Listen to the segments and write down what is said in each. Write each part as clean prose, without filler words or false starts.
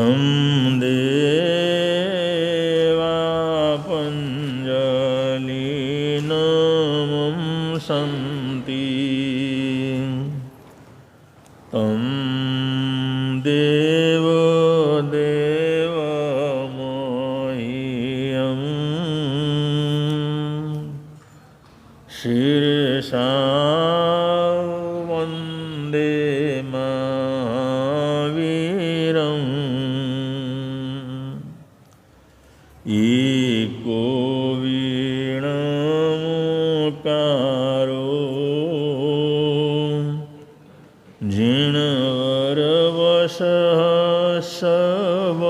तं देवा पञ्जलिनमंसन्ति तं देवो देवमह्यं शिरसा वन्दे महावीरम् एको वीणमुकारो जिणवरवशः सबद्धमानस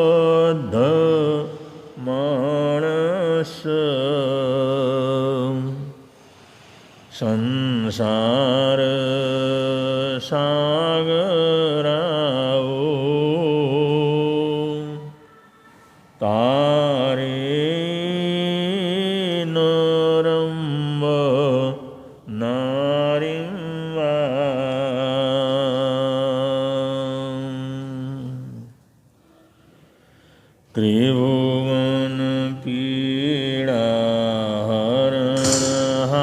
संसार सागराओ तारे नरम्ब नारिं वा त्रिभुवन पीड़ा हरणहार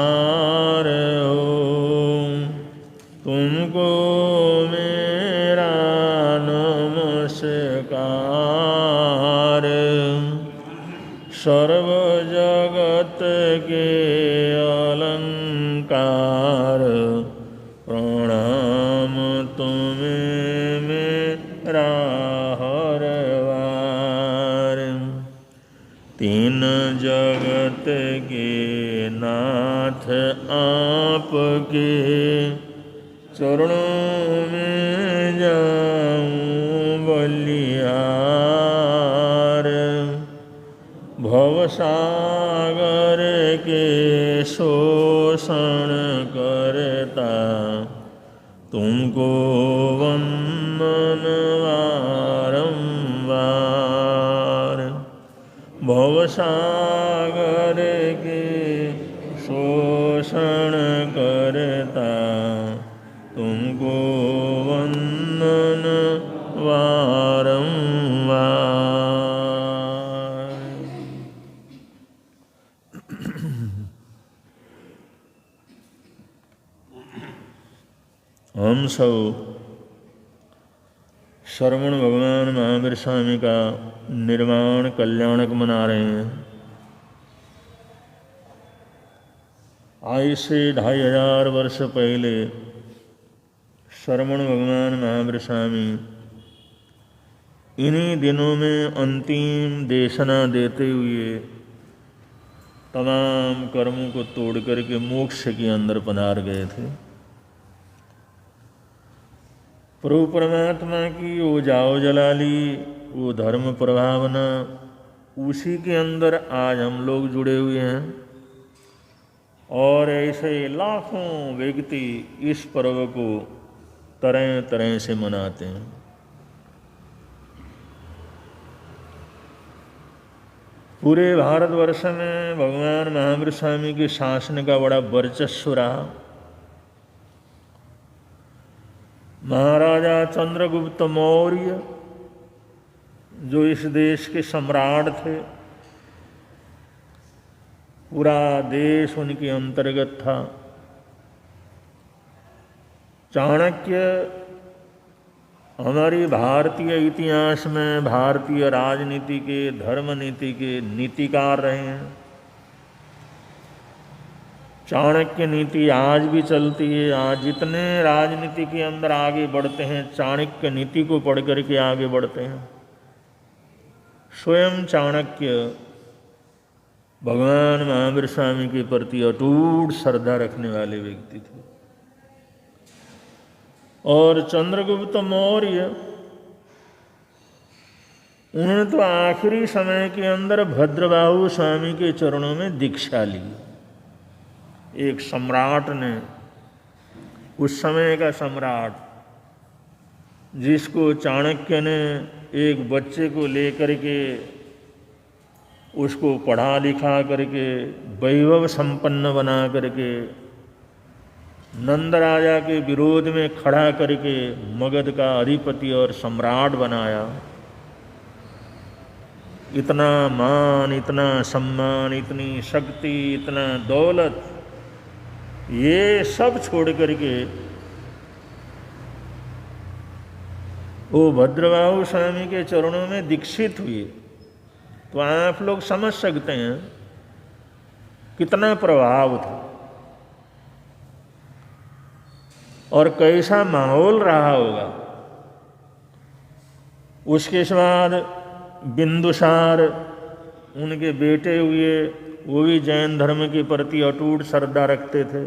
हो तुमको मेरा नमस्कार सर्व जगत के अलंकार प्रणाम तुम्हें मेरा हरवार तीन जगत के नाथ आपके चरणों में जाऊं बलिहार भवसागर के शोषण करता तुमको वंदन बारंबार भवसागर के शोषण करता तुमको वंदन बारंबार। हम सब श्रवण भगवान महावीर स्वामी का निर्वाण कल्याणक मना रहे हैं। आज से 2500 वर्ष पहले श्रवण भगवान महावीर स्वामी इन्हीं दिनों में अंतिम देशना देते हुए तमाम कर्मों को तोड़ करके मोक्ष के अंदर पधार गए थे। प्रभु परमात्मा की वो जाओ जलाली, वो धर्म प्रभावना, उसी के अंदर आज हम लोग जुड़े हुए हैं। और ऐसे लाखों व्यक्ति इस पर्व को तरह तरह से मनाते हैं। पूरे भारतवर्ष में भगवान महावीर स्वामी के शासन का बड़ा वर्चस्व रहा। महाराजा चंद्रगुप्त मौर्य जो इस देश के सम्राट थे, पूरा देश उनके अंतर्गत था। चाणक्य हमारी भारतीय इतिहास में भारतीय राजनीति के, धर्म नीति के नीतिकार रहे हैं। चाणक्य नीति आज भी चलती है। आज जितने राजनीति के अंदर आगे बढ़ते हैं, चाणक्य नीति को पढ़ करके आगे बढ़ते हैं। स्वयं चाणक्य भगवान महावीर स्वामी के प्रति अटूट श्रद्धा रखने वाले व्यक्ति थे। और चंद्रगुप्त मौर्य, उन्होंने तो आखिरी समय के अंदर भद्रबाहु स्वामी के चरणों में दीक्षा ली। एक सम्राट ने, उस समय का सम्राट, जिसको चाणक्य ने एक बच्चे को लेकर के उसको पढ़ा लिखा करके वैभव संपन्न बना करके नंद राजा के विरोध में खड़ा करके मगध का अधिपति और सम्राट बनाया, इतना मान, इतना सम्मान, इतनी शक्ति, इतना दौलत, ये सब छोड़ करके वो भद्रबाहु स्वामी के चरणों में दीक्षित हुए। तो आप लोग समझ सकते हैं कितना प्रभाव था और कैसा माहौल रहा होगा। उसके बाद बिंदुसार उनके बेटे हुए, वो भी जैन धर्म के प्रति अटूट श्रद्धा रखते थे।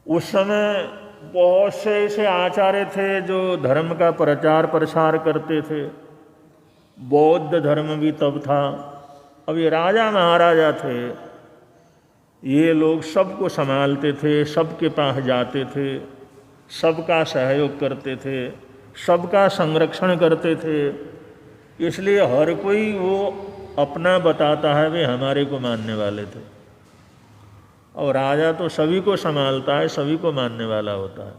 उस समय बहुत से ऐसे आचार्य थे जो धर्म का प्रचार प्रसार करते थे। बौद्ध धर्म भी तब था। अब ये राजा महाराजा थे, ये लोग सबको संभालते थे, सबके पास जाते थे, सबका सहयोग करते थे, सबका संरक्षण करते थे। इसलिए हर कोई वो अपना बताता है वे हमारे को मानने वाले थे। और राजा तो सभी को संभालता है, सभी को मानने वाला होता है।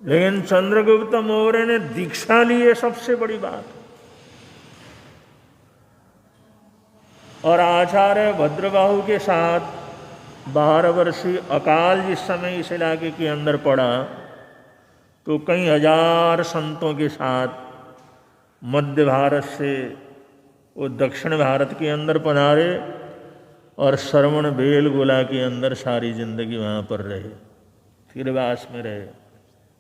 लेकिन चंद्रगुप्त मौर्य ने दीक्षा ली, है सबसे बड़ी बात। और आचार्य भद्रबाहु के साथ 12 वर्षीय अकाल जिस समय इस इलाके के अंदर पड़ा, तो कई हजार संतों के साथ मध्य भारत से वो दक्षिण भारत के अंदर पधारे और श्रवण बेलगोला के अंदर सारी जिंदगी वहाँ पर रहे, फिरवास में रहे,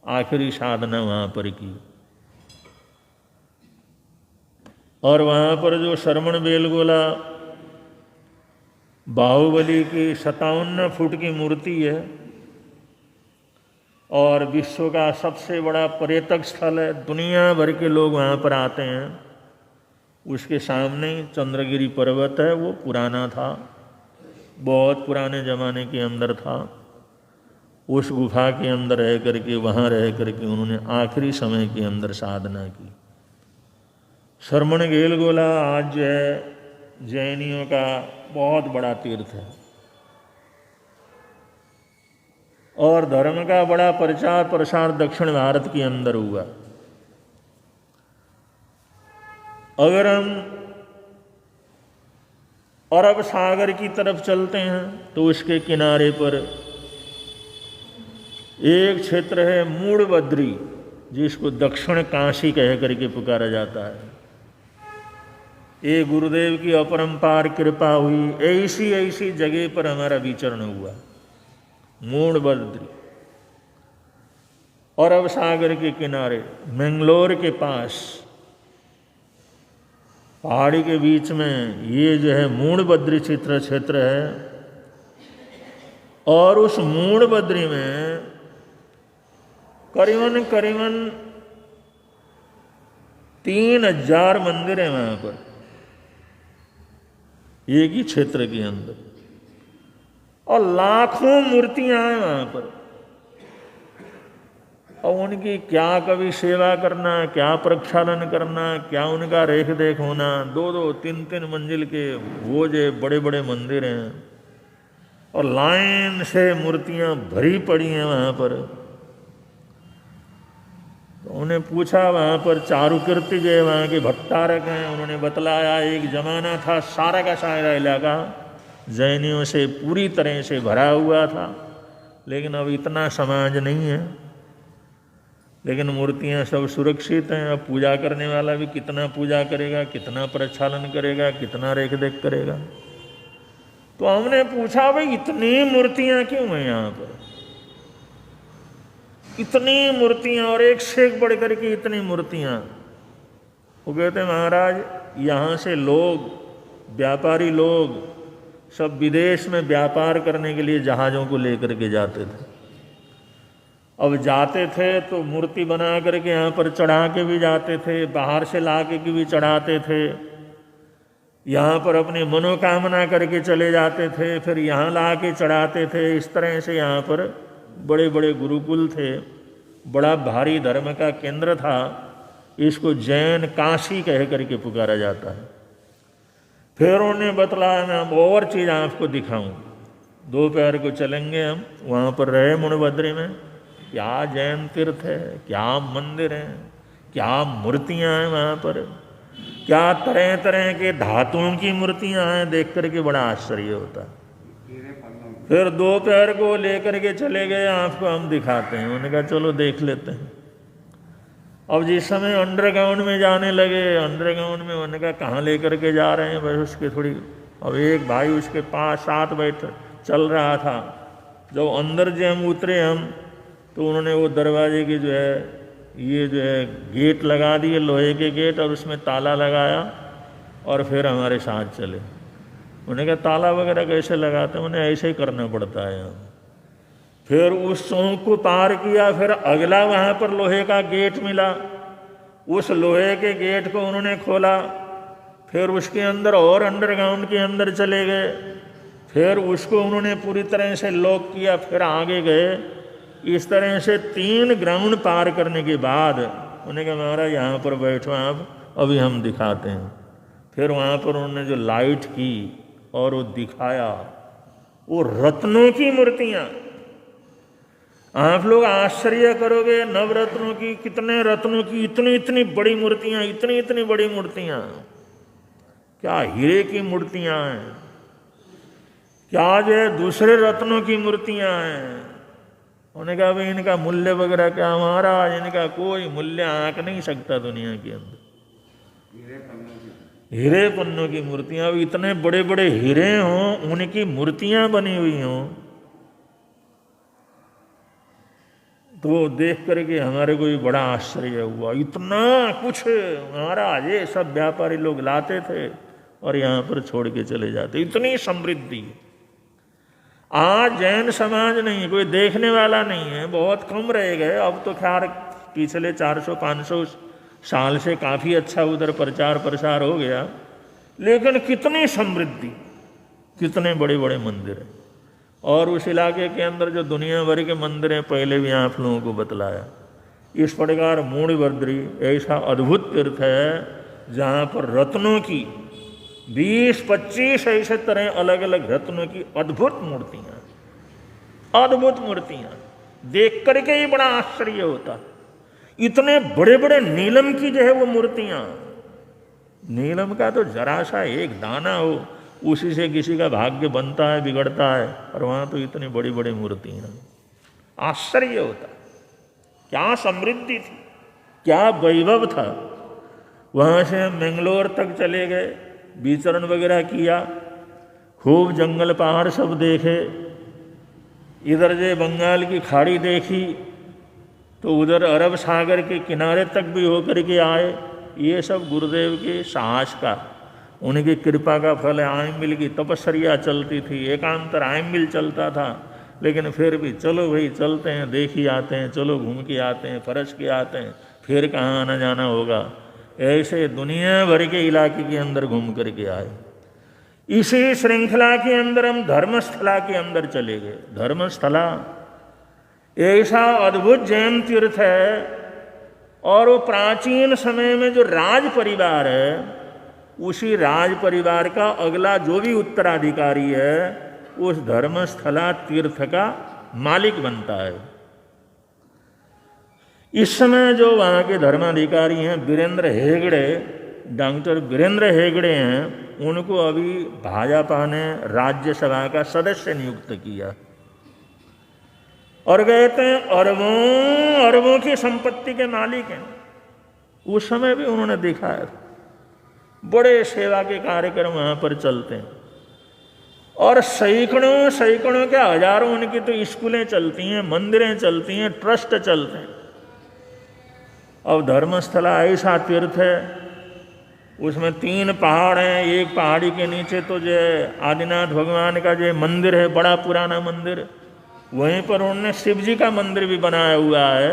आखिरी साधना वहाँ पर की। और वहाँ पर जो श्रवण बेलगोला बाहुबली की 57 फुट की मूर्ति है और विश्व का सबसे बड़ा पर्यटक स्थल है, दुनिया भर के लोग वहाँ पर आते हैं। उसके सामने चंद्रगिरी पर्वत है, वो पुराना था, बहुत पुराने ज़माने के अंदर था। उस गुफा के अंदर रह करके, वहाँ रह करके उन्होंने आखिरी समय के अंदर साधना की। श्रवण बेलगोला आज जो है जैनियों का बहुत बड़ा तीर्थ है और धर्म का बड़ा प्रचार प्रसार दक्षिण भारत के अंदर हुआ। अगर हम अरब सागर की तरफ चलते हैं तो उसके किनारे पर एक क्षेत्र है मूढ़बद्री, जिसको दक्षिण काशी कह करके पुकारा जाता है। ये गुरुदेव की अपरंपार कृपा हुई, ऐसी ऐसी जगह पर हमारा विचरण हुआ। मूढ़बद्री अरब सागर के किनारे, मैंगलोर के पास, पहाड़ी के बीच में ये जो है मूढ़बद्री क्षेत्र है। और उस मूढ़बद्री में करीबन 3000 मंदिर हैं वहाँ पर, एक ही क्षेत्र के अंदर, और लाखों मूर्तियां हैं वहाँ पर। और उनकी क्या कभी सेवा करना, क्या प्रक्षालन करना, क्या उनका रेख देख होना। 2-2, 3-3 मंजिल के वो जो बड़े बड़े मंदिर हैं और लाइन से मूर्तियां भरी पड़ी हैं वहाँ पर। तो उन्हें पूछा, वहाँ पर चारुकीर्ति जो है वहाँ के भट्टारक हैं, उन्होंने बतलाया एक ज़माना था सारा का सारा इलाका जैनियों से पूरी तरह से भरा हुआ था, लेकिन अब इतना समाज नहीं है। लेकिन मूर्तियाँ सब सुरक्षित हैं। अब पूजा करने वाला भी कितना पूजा करेगा, कितना प्रक्षालन करेगा, कितना रेख देख करेगा। तो हमने पूछा, भाई इतनी मूर्तियाँ क्यों हैं यहाँ पर, इतनी मूर्तियाँ और एक से एक बढ़ करके इतनी मूर्तियाँ। वो कहते महाराज, यहाँ से लोग, व्यापारी लोग सब विदेश में व्यापार करने के लिए जहाज़ों को लेकर के जाते थे। अब जाते थे तो मूर्ति बना करके यहाँ पर चढ़ा के भी जाते थे, बाहर से ला के भी चढ़ाते थे, यहाँ पर अपनी मनोकामना करके चले जाते थे, फिर यहाँ ला के चढ़ाते थे। इस तरह से यहाँ पर बड़े बड़े गुरुकुल थे, बड़ा भारी धर्म का केंद्र था। इसको जैन काशी कह करके पुकारा जाता है। फिर उन्होंने बतलाया, मैं और चीज़ आपको दिखाऊं। दोपहर को चलेंगे हम, वहाँ पर रहे मूढ़बद्री में, क्या जैन तीर्थ है, क्या मंदिर है, क्या मूर्तियां हैं वहाँ पर, क्या तरह तरह के धातुओं की मूर्तियां हैं, देख करके बड़ा आश्चर्य होता है। फिर दोपहर को लेकर के चले गए, आपको हम दिखाते हैं। उन्होंने कहा चलो देख लेते हैं। अब जिस समय अंडरग्राउंड में जाने लगे, अंडरग्राउंड में उन्होंने कहा कहाँ लेकर के जा रहे हैं, बस उसके थोड़ी, अब एक भाई उसके पास साथ बैठ चल रहा था। जब अंदर जो हम उतरे हम, तो उन्होंने वो दरवाजे की जो है ये जो है गेट लगा दिए, लोहे के गेट, और उसमें ताला लगाया और फिर हमारे साथ चले। उन्होंने कहा ताला वगैरह कैसे लगाते हैं, उन्हें ऐसे ही करना पड़ता है। फिर उस चौक को पार किया, फिर अगला वहाँ पर लोहे का गेट मिला, उस लोहे के गेट को उन्होंने खोला, फिर उसके अंदर और अंडरग्राउंड के अंदर चले गए, फिर उसको उन्होंने पूरी तरह से लॉक किया, फिर आगे गए। इस तरह से 3 ग्राउंड पार करने के बाद उन्होंने कहा महाराज यहाँ पर बैठो आप, अभी हम दिखाते हैं। फिर वहाँ पर उन्होंने जो लाइट की और वो दिखाया, वो रत्नों की मूर्तियाँ। आप लोग आश्चर्य करोगे, नवरत्नों की, कितने रत्नों की इतनी इतनी बड़ी मूर्तियाँ, इतनी इतनी बड़ी मूर्तियाँ, क्या हीरे की मूर्तियाँ हैं, क्या जो है दूसरे रत्नों की मूर्तियाँ हैं। उन्होंने कहा भाई इनका मूल्य वगैरह क्या महाराज, इनका कोई मूल्य आंक नहीं सकता दुनिया के अंदर। हीरे पन्नों की मूर्तियाँ, अब इतने बड़े बड़े हीरे हों, उनकी मूर्तियाँ बनी हुई हों, तो देख करके हमारे को भी बड़ा आश्चर्य हुआ। इतना कुछ महाराज ये सब व्यापारी लोग लाते थे और यहाँ पर छोड़ के चले जाते, इतनी समृद्धि। आज जैन समाज नहीं, कोई देखने वाला नहीं है, बहुत कम रह गए। अब तो खैर पिछले 400-500 साल से काफ़ी अच्छा उधर प्रचार प्रसार हो गया, लेकिन कितनी समृद्धि, कितने बड़े बड़े मंदिर हैं। और उस इलाके के अंदर जो दुनिया भर के मंदिर हैं, पहले भी आप लोगों को बतलाया। इस प्रकार मूणबद्री ऐसा अद्भुत तीर्थ है जहाँ पर रत्नों की 20-25 ऐसे तरह अलग अलग रत्नों की अद्भुत मूर्तियाँ, अद्भुत मूर्तियाँ देख करके ही बड़ा आश्चर्य होता। इतने बड़े बड़े नीलम की जो है वो मूर्तियाँ, नीलम का तो जरा सा एक दाना हो उसी से किसी का भाग्य बनता है, बिगड़ता है, और वहाँ तो इतनी बड़ी बड़ी मूर्तियाँ, आश्चर्य होता। क्या समृद्धि थी, क्या वैभव था। वहाँ से हम मैंगलोर तक चले गए, विचरण वगैरह किया, खूब जंगल पहाड़ सब देखे। इधर जो बंगाल की खाड़ी देखी, तो उधर अरब सागर के किनारे तक भी होकर के आए। ये सब गुरुदेव के साहस का, उनकी कृपा का फल है। आयमिल की तपस्या चलती थी, एकांतर आयमिल चलता था, लेकिन फिर भी चलो भाई चलते हैं, देख ही आते हैं, चलो घूम के आते हैं, फरस के आते हैं, फिर कहाँ आना जाना होगा। ऐसे दुनिया भर के इलाके के अंदर घूम करके आए। इसी श्रृंखला के अंदर हम धर्मस्थला के अंदर चले गए। धर्मस्थला ऐसा अद्भुत जैन तीर्थ है, और वो प्राचीन समय में जो राज परिवार है, उसी राज परिवार का अगला जो भी उत्तराधिकारी है, उस धर्मस्थला तीर्थ का मालिक बनता है। इस समय जो वहाँ के धर्माधिकारी हैं वीरेंद्र हेगड़े, डॉक्टर वीरेंद्र हेगड़े हैं, उनको अभी भाजपा ने राज्यसभा का सदस्य नियुक्त किया, और कहते हैं अरबों अरबों की संपत्ति के मालिक हैं। उस समय भी उन्होंने दिखाया, बड़े सेवा के कार्यक्रम वहाँ पर चलते हैं, और सैकड़ों सैकड़ों के हजारों उनकी तो स्कूलें चलती हैं, मंदिरें चलती हैं, ट्रस्ट चलते हैं। अब धर्मस्थला ऐसा तीर्थ है, उसमें 3 पहाड़ हैं। एक पहाड़ी के नीचे तो जो आदिनाथ भगवान का जो मंदिर है, बड़ा पुराना मंदिर, वहीं पर उन्होंने शिव जी का मंदिर भी बनाया हुआ है,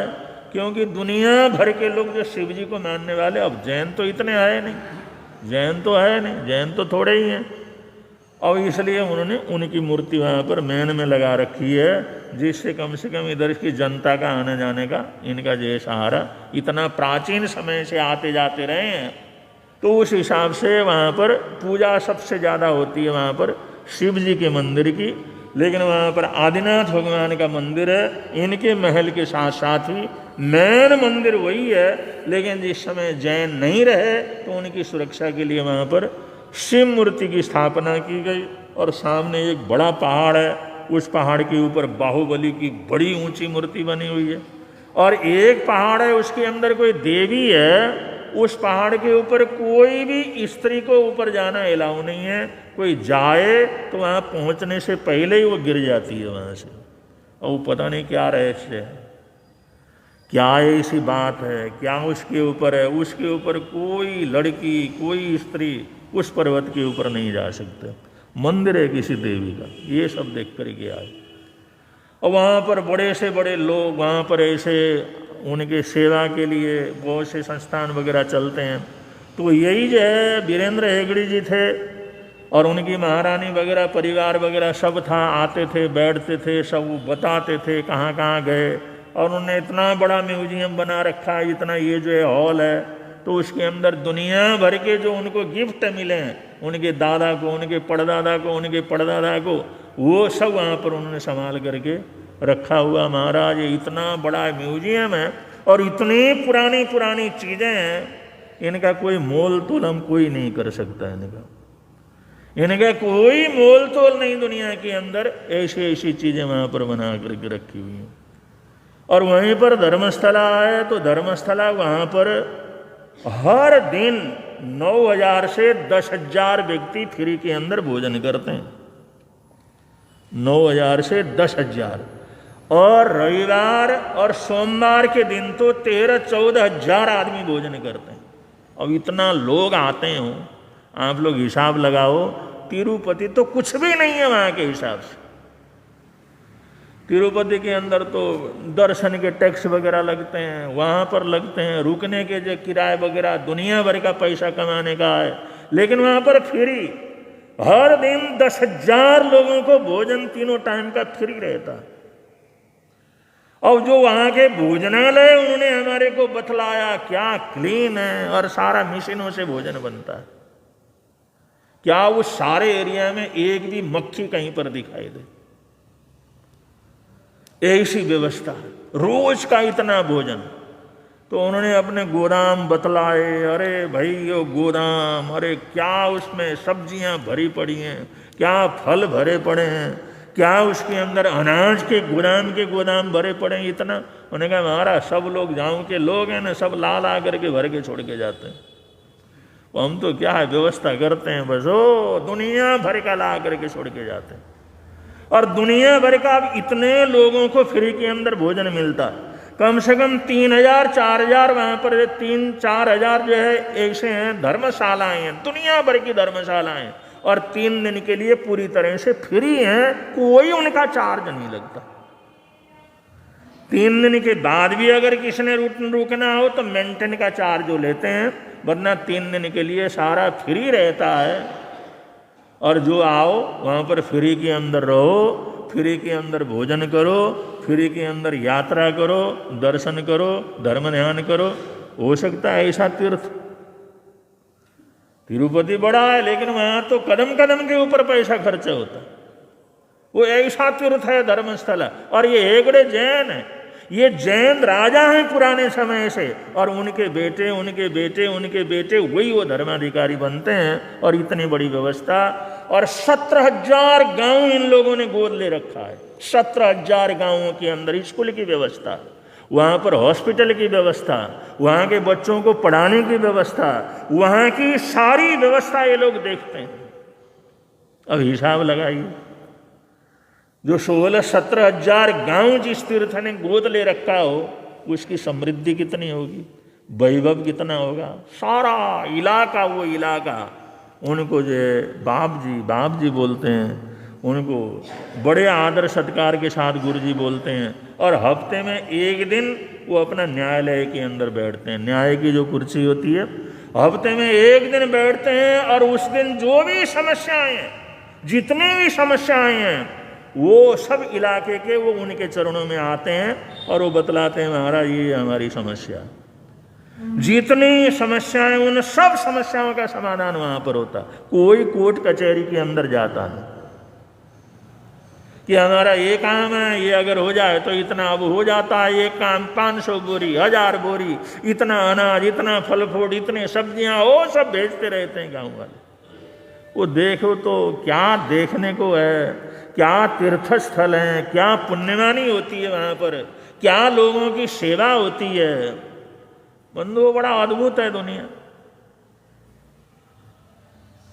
क्योंकि दुनिया भर के लोग जो शिव जी को मानने वाले, अब जैन तो इतने आए नहीं, जैन तो है नहीं, जैन तो थोड़े ही हैं। और इसलिए उन्होंने उनकी मूर्ति वहाँ पर मैन में लगा रखी है, जिससे कम से कम इधर की जनता का आने जाने का इनका जो सहारा, इतना प्राचीन समय से आते जाते रहे हैं, तो उस हिसाब से वहाँ पर पूजा सबसे ज़्यादा होती है वहाँ पर शिव जी के मंदिर की। लेकिन वहाँ पर आदिनाथ भगवान का मंदिर है, इनके महल के साथ साथ ही मेन मंदिर वही है। लेकिन जिस समय जैन नहीं रहे तो उनकी सुरक्षा के लिए वहाँ पर शिव मूर्ति की स्थापना की गई। और सामने एक बड़ा पहाड़ है, उस पहाड़ के ऊपर बाहुबली की बड़ी ऊंची मूर्ति बनी हुई है। और एक पहाड़ है उसके अंदर कोई देवी है, उस पहाड़ के ऊपर कोई भी स्त्री को ऊपर जाना अलाउ नहीं है। कोई जाए तो वहाँ पहुँचने से पहले ही वो गिर जाती है वहाँ से। और वो पता नहीं क्या रहस्य है, क्या ऐसी बात है, क्या उसके ऊपर है। उसके ऊपर कोई लड़की, कोई स्त्री उस पर्वत के ऊपर नहीं जा सकते। मंदिर है किसी देवी का। ये सब देख कर के आए। और वहाँ पर बड़े से बड़े लोग, वहाँ पर ऐसे उनके सेवा के लिए बहुत से संस्थान वगैरह चलते हैं। तो यही जो है वीरेंद्र हेगड़े जी थे और उनकी महारानी वगैरह, परिवार वगैरह सब था। आते थे, बैठते थे, सब बताते थे कहाँ कहाँ गए। और उन्होंने इतना बड़ा म्यूजियम बना रखा है, इतना ये जो है हॉल है, तो उसके अंदर दुनिया भर के जो उनको गिफ्ट मिले हैं, उनके दादा को, उनके परदादा को, उनके परदादा को, वो सब वहाँ पर उन्होंने संभाल करके रखा हुआ। महाराज ये इतना बड़ा म्यूजियम है और इतनी पुरानी पुरानी चीज़ें हैं, इनका कोई मोल तोल हम कोई नहीं कर सकता। इनका कोई मोल तोल नहीं दुनिया के अंदर। ऐसी ऐसी चीज़ें वहाँ पर बना करके रखी हुई हैं। और वहीं पर धर्मस्थला है, तो धर्मस्थला वहाँ पर हर दिन 9,000 से 10,000 व्यक्ति फ्री के अंदर भोजन करते हैं। 9,000 से 10,000। और रविवार और सोमवार के दिन तो 13-14 हजार आदमी भोजन करते हैं। अब इतना लोग आते हो, आप लोग हिसाब लगाओ। तिरुपति तो कुछ भी नहीं है वहाँ के हिसाब से। तिरुपति के अंदर तो दर्शन के टैक्स वगैरह लगते हैं, वहाँ पर लगते हैं, रुकने के जो किराए वगैरह, दुनिया भर का पैसा कमाने का है। लेकिन वहाँ पर फ्री, हर दिन 10,000 लोगों को भोजन तीनों टाइम का फ्री रहता है। और जो वहाँ के भोजनालय उन्होंने हमारे को बतलाया, क्या क्लीन है और सारा मशीनों से भोजन बनता है। क्या उस सारे एरिया में एक भी मक्खी कहीं पर दिखाई दे? ऐसी व्यवस्था है, रोज का इतना भोजन। तो उन्होंने अपने गोदाम बतलाए। अरे भाई ये गोदाम, अरे क्या उसमें सब्जियां भरी पड़ी हैं, क्या फल भरे पड़े हैं, क्या उसके अंदर अनाज के गोदाम भरे पड़े हैं। इतना उन्होंने कहा महाराज सब लोग गाँव के लोग हैं ना, सब ला ला करके भर के छोड़ के जाते हैं। हम तो क्या है व्यवस्था करते हैं, बस ओ दुनिया भर का ला करके छोड़ के जाते हैं। और दुनिया भर का अब इतने लोगों को फ्री के अंदर भोजन मिलता है। कम से कम 3,000-4,000 वहाँ पर 3-4,000 जो है ऐसे हैं धर्मशालाएं हैं, दुनिया भर की धर्मशालाएं। और 3 दिन के लिए पूरी तरह से फ्री हैं, कोई उनका चार्ज नहीं लगता। 3 दिन के बाद भी अगर किसी ने रुकना हो तो मेंटेन का चार्ज जो लेते हैं, वरना 3 दिन के लिए सारा फ्री रहता है। और जो आओ वहाँ पर फ्री के अंदर रहो, फ्री के अंदर भोजन करो, फ्री के अंदर यात्रा करो, दर्शन करो, धर्म ध्यान करो। हो सकता है ऐसा तीर्थ। तिरुपति बड़ा है लेकिन वहाँ तो कदम कदम के ऊपर पैसा खर्च होता है। वो ऐसा तीर्थ है धर्मस्थला। और ये हेगड़े जैन है, ये जैन राजा हैं पुराने समय से, और उनके बेटे उनके बेटे उनके बेटे वही वो धर्माधिकारी बनते हैं। और इतनी बड़ी व्यवस्था, और 17,000 गांव इन लोगों ने गोद ले रखा है। 17,000 गांवों के अंदर स्कूल की व्यवस्था, वहाँ पर हॉस्पिटल की व्यवस्था, वहाँ के बच्चों को पढ़ाने की व्यवस्था, वहाँ की सारी व्यवस्था ये लोग देखते हैं। अब हिसाब लगाइए, जो 16-17,000 गांव जिस तीर्थ ने गोद ले रखा हो, उसकी समृद्धि कितनी होगी, वैभव कितना होगा। सारा इलाका, वो इलाका उनको जो है बाप जी बोलते हैं, उनको बड़े आदर सत्कार के साथ गुरुजी बोलते हैं। और हफ्ते में एक दिन वो अपना न्यायालय के अंदर बैठते हैं। न्याय की जो कुर्सी होती है, हफ्ते में एक दिन बैठते हैं। और उस दिन जो भी समस्याएं हैं, जितनी भी समस्याएं हैं, वो सब इलाके के वो उनके चरणों में आते हैं और वो बतलाते हैं महाराज ये हमारी समस्या। जितनी समस्याएं, उन सब समस्याओं का समाधान वहां पर होता। कोई कोर्ट कचहरी के अंदर जाता नहीं। कि हमारा ये काम है, ये अगर हो जाए तो इतना अब हो जाता है, ये काम 500 बोरी, 1000 बोरी, इतना अनाज, इतना फल फ्रूट, इतने सब्जियां, वो सब भेजते रहते हैं गाँव वाले। वो देखो तो क्या देखने को है, क्या तीर्थ स्थल है, क्या पुण्यवानी होती है वहाँ पर, क्या लोगों की सेवा होती है। बंधु बड़ा अद्भुत है दुनिया।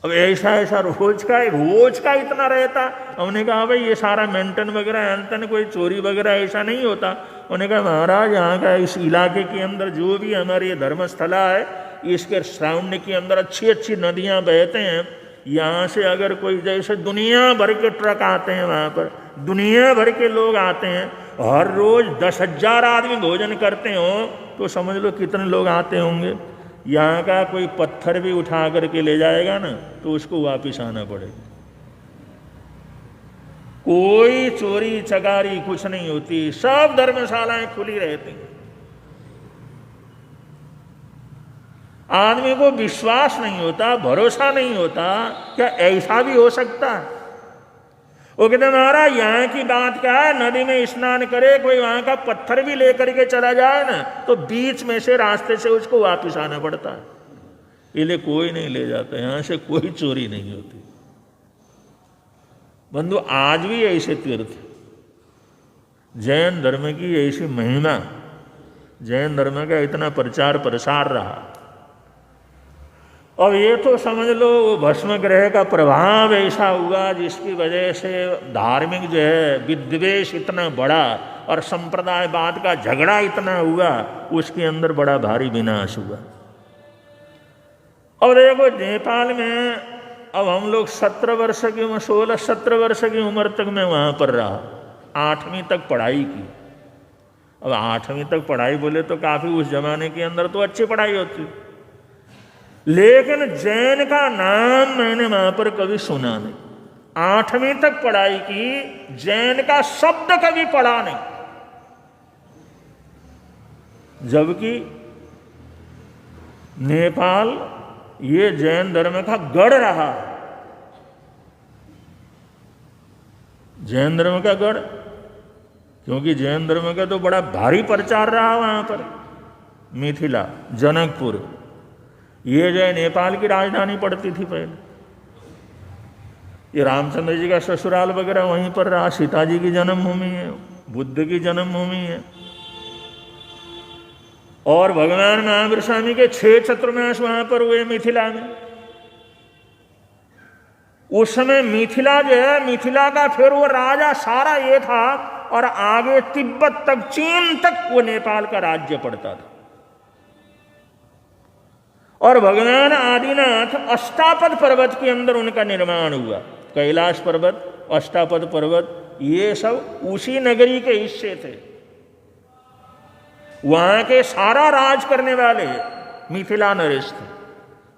अब ऐसा ऐसा रोज का इतना रहता। हमने कहा भाई ये सारा मेंटेन वगैरह अंतन कोई चोरी वगैरह ऐसा नहीं होता। उन्होंने कहा महाराज यहाँ का इस इलाके के अंदर जो भी हमारे ये धर्मस्थला है, इसके सराउंडिंग के अंदर अच्छी अच्छी नदियाँ बहते हैं। यहाँ से अगर कोई जैसे दुनिया भर के ट्रक आते हैं, वहाँ पर दुनिया भर के लोग आते हैं, हर रोज 10,000 आदमी भोजन करते हो तो समझ लो कितने लोग आते होंगे। यहाँ का कोई पत्थर भी उठा करके ले जाएगा ना तो उसको वापिस आना पड़ेगा। कोई चोरी चकारी कुछ नहीं होती, सब धर्मशालाएं खुली रहती हैं। आदमी को विश्वास नहीं होता, भरोसा नहीं होता, क्या ऐसा भी हो सकता है? वो कहते महाराज यहाँ की बात क्या है, नदी में स्नान करे, कोई वहां का पत्थर भी लेकर के चला जाए ना तो बीच में से रास्ते से उसको वापस आना पड़ता है। इसलिए कोई नहीं ले जाता, यहां से कोई चोरी नहीं होती। बंधु आज भी ऐसे तीर्थ, जैन धर्म की ऐसी महिमा, जैन धर्म का इतना प्रचार प्रसार रहा। अब ये तो समझ लो वो भस्म ग्रह का प्रभाव ऐसा हुआ जिसकी वजह से धार्मिक जो है विद्वेष इतना बड़ा और संप्रदायवाद का झगड़ा इतना हुआ, उसके अंदर बड़ा भारी विनाश हुआ। अब देखो नेपाल में अब हम लोग 17 वर्ष की उम्र, 16-17 वर्ष की उम्र तक मैं वहाँ पर रहा, 8वीं तक पढ़ाई की। अब 8वीं तक पढ़ाई बोले तो काफ़ी, उस जमाने के अंदर तो अच्छी पढ़ाई होती, लेकिन जैन का नाम मैंने वहां पर कभी सुना नहीं। 8वीं तक पढ़ाई की, जैन का शब्द कभी पढ़ा नहीं। जबकि नेपाल ये जैन धर्म का गढ़ रहा, जैन धर्म का गढ़, क्योंकि जैन धर्म का तो बड़ा भारी प्रचार रहा वहां पर। मिथिला, जनकपुर, ये जो है नेपाल की राजधानी पड़ती थी पहले। ये रामचंद्र जी का ससुराल वगैरह वहीं पर रहा, सीता जी की जन्मभूमि है, बुद्ध की जन्मभूमि है। और भगवान महावीर स्वामी के 6 चतुर्मास वहां पर हुए मिथिला में। उस समय मिथिला जो है, मिथिला का फिर वो राजा सारा ये था, और आगे तिब्बत तक, चीन तक वो नेपाल का राज्य पड़ता था। और भगवान आदिनाथ अष्टापद पर्वत के अंदर उनका निर्माण हुआ। कैलाश पर्वत, अष्टापद पर्वत, ये सब उसी नगरी के हिस्से थे। वहां के सारा राज करने वाले मिथिला नरेश थे,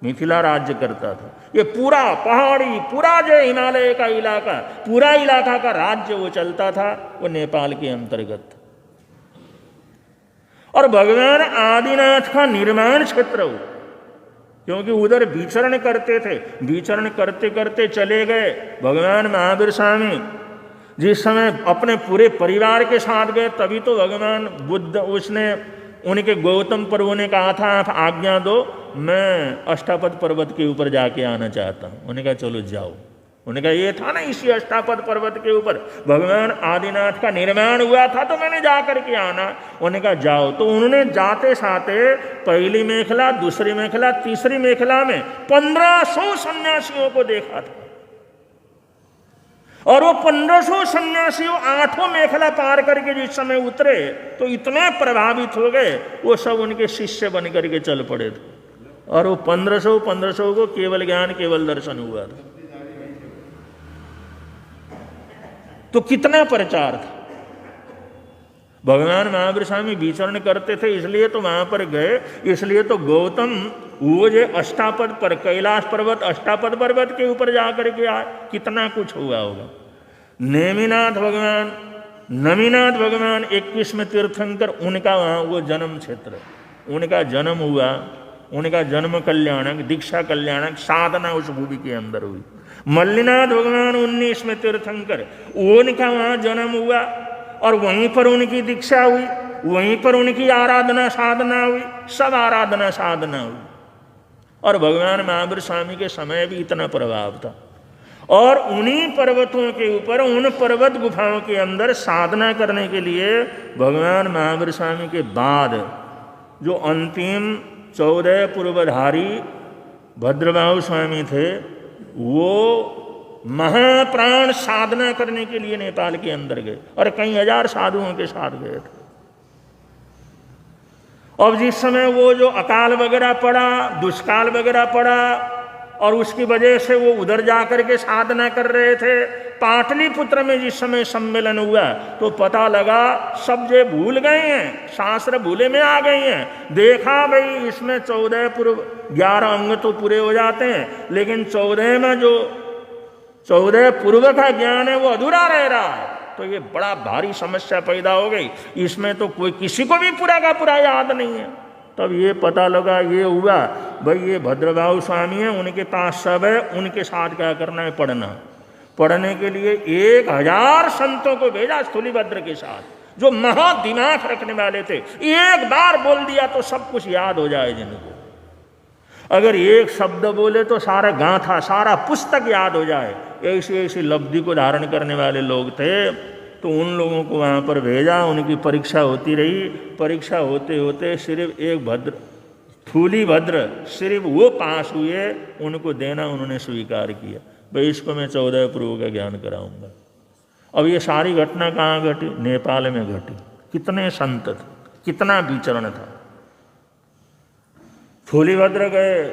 मिथिला राज्य करता था। ये पूरा पहाड़ी, पूरा जो हिमालय का इलाका, पूरा इलाका का राज्य वो चलता था, वो नेपाल के अंतर्गत था। और भगवान आदिनाथ का निर्माण क्षेत्र हो, क्योंकि उधर विचरण करते थे, विचरण करते करते चले गए। भगवान महावीर स्वामी जिस समय अपने पूरे परिवार के साथ गए, तभी तो भगवान बुद्ध, उसने उनके गौतम प्रभु ने कहा था आप आज्ञा दो, मैं अष्टापद पर्वत के ऊपर जाके आना चाहता हूँ। उन्होंने कहा चलो जाओ। उन्होंने कहा ये था ना इसी अष्टापद पर्वत के ऊपर भगवान आदिनाथ का निर्माण हुआ था, तो मैंने जा करके आना। उन्होंने कहा जाओ। तो उन्होंने जाते साथे पहली मेखला, दूसरी मेखला, तीसरी मेखला में 1500 सन्यासियों को देखा था। और वो 1500 सन्यासियों 8वां मेखला पार करके जिस समय उतरे तो इतने प्रभावित हो गए, वो सब उनके शिष्य बन करके चल पड़े थे। और वो 1500 को केवल ज्ञान, केवल दर्शन हुआ था। तो कितना प्रचार था। भगवान महावीर स्वामी विचरण करते थे, इसलिए तो वहां पर गए। इसलिए तो गौतम वो जो अष्टापद पर, कैलाश पर्वत, अष्टापद पर्वत के ऊपर जाकर के आए, कितना कुछ हुआ होगा। नेमिनाथ भगवान, नमीनाथ भगवान 21वें तीर्थंकर, उनका वहाँ वो जन्म क्षेत्र, उनका जन्म हुआ, उनका जन्म कल्याणक, दीक्षा कल्याणक साधना उस भूमि के अंदर हुई। मल्लिनाथ भगवान 19 में तीर्थंकर, उनका वहाँ जन्म हुआ और वहीं पर उनकी दीक्षा हुई, वहीं पर उनकी आराधना साधना हुई, सब आराधना साधना हुई। और भगवान महावीर स्वामी के समय भी इतना प्रभाव था। और उन्हीं पर्वतों के ऊपर, उन पर्वत गुफाओं के अंदर साधना करने के लिए भगवान महावीर स्वामी के बाद जो अंतिम 14 पूर्वधारी भद्रबाहु स्वामी थे, वो महाप्राण साधना करने के लिए नेपाल के अंदर गए और कई हजार साधुओं के साथ गए थे। अब जिस समय वो जो अकाल वगैरह पड़ा, दुष्काल वगैरह पड़ा, और उसकी वजह से वो उधर जाकर के साधना कर रहे थे, पाटलिपुत्र में जिस समय सम्मेलन हुआ तो पता लगा सब जे भूल गए हैं, शास्त्र भूले में आ गए हैं। देखा भाई इसमें 14 पूर्व 11 अंग तो पूरे हो जाते हैं, लेकिन 14 में जो 14 पूर्व का ज्ञान है वो अधूरा रह रहा है। तो ये बड़ा भारी समस्या पैदा हो गई, इसमें तो कोई किसी को भी पूरा का पूरा याद नहीं है। तब ये पता लगा, ये हुआ भाई ये भद्रबाहु स्वामी है, उनके पास सब है, उनके साथ क्या करना है, पढ़ना। पढ़ने के लिए 1000 संतों को भेजा स्थूलीभद्र के साथ, जो महा दिमाग रखने वाले थे। एक बार बोल दिया तो सब कुछ याद हो जाए जिनको, अगर एक शब्द बोले तो सारा गाथा, सारा पुस्तक याद हो जाए, ऐसी ऐसी लब्धि को धारण करने वाले लोग थे। तो उन लोगों को वहाँ पर भेजा, उनकी परीक्षा होती रही। परीक्षा होते होते सिर्फ एक भद्र स्थूलीभद्र सिर्फ वो पास हुए, उनको देना उन्होंने स्वीकार किया, भाई इसको मैं 14 पूर्व का ज्ञान कराऊंगा। अब ये सारी घटना कहाँ घटी, नेपाल में घटी। कितने संत थे, कितना विचरण था। स्थूलीभद्र गए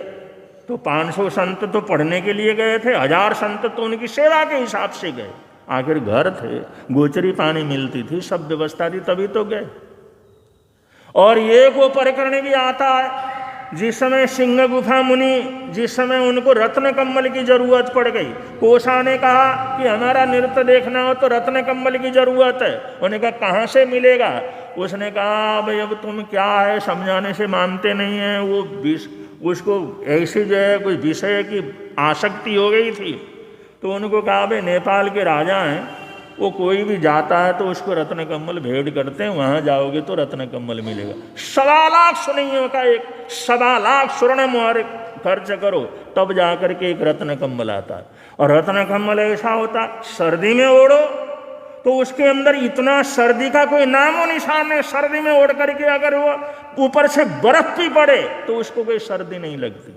तो 500 संत तो पढ़ने के लिए गए थे, 1000 संत तो उनकी सेवा के हिसाब से गए। आखिर घर थे, गोचरी पानी मिलती थी, सब व्यवस्था थी, तभी तो गए। और ये को परिकरण भी आता है, जिस समय सिंह गुफा मुनि, जिस समय उनको रत्न कम्बल की जरूरत पड़ गई, कोसा ने कहा कि हमारा नृत्य देखना हो तो रत्न कम्बल की जरूरत है। उन्होंने कहा कहाँ से मिलेगा। उसने कहा भाई अब तुम क्या है, समझाने से मानते नहीं है। वो उसको ऐसी जो है कोई विषय की आसक्ति हो गई थी। तो उनको कहा भाई नेपाल के राजा हैं, वो कोई भी जाता है तो उसको रत्न कम्बल भेंट करते हैं, वहाँ जाओगे तो रत्न कम्बल मिलेगा। 1.25 लाख सुनियों का एक 1.25 लाख स्वर्ण मोहर खर्च करो तब जाकर के एक रत्न कम्बल आता है। और रत्न कम्बल ऐसा होता सर्दी में ओढ़ो तो उसके अंदर इतना सर्दी का कोई नामो निशान नहीं। सर्दी में ओढ़ करके अगर वो ऊपर से बर्फ भी पड़े तो उसको कोई सर्दी नहीं लगती।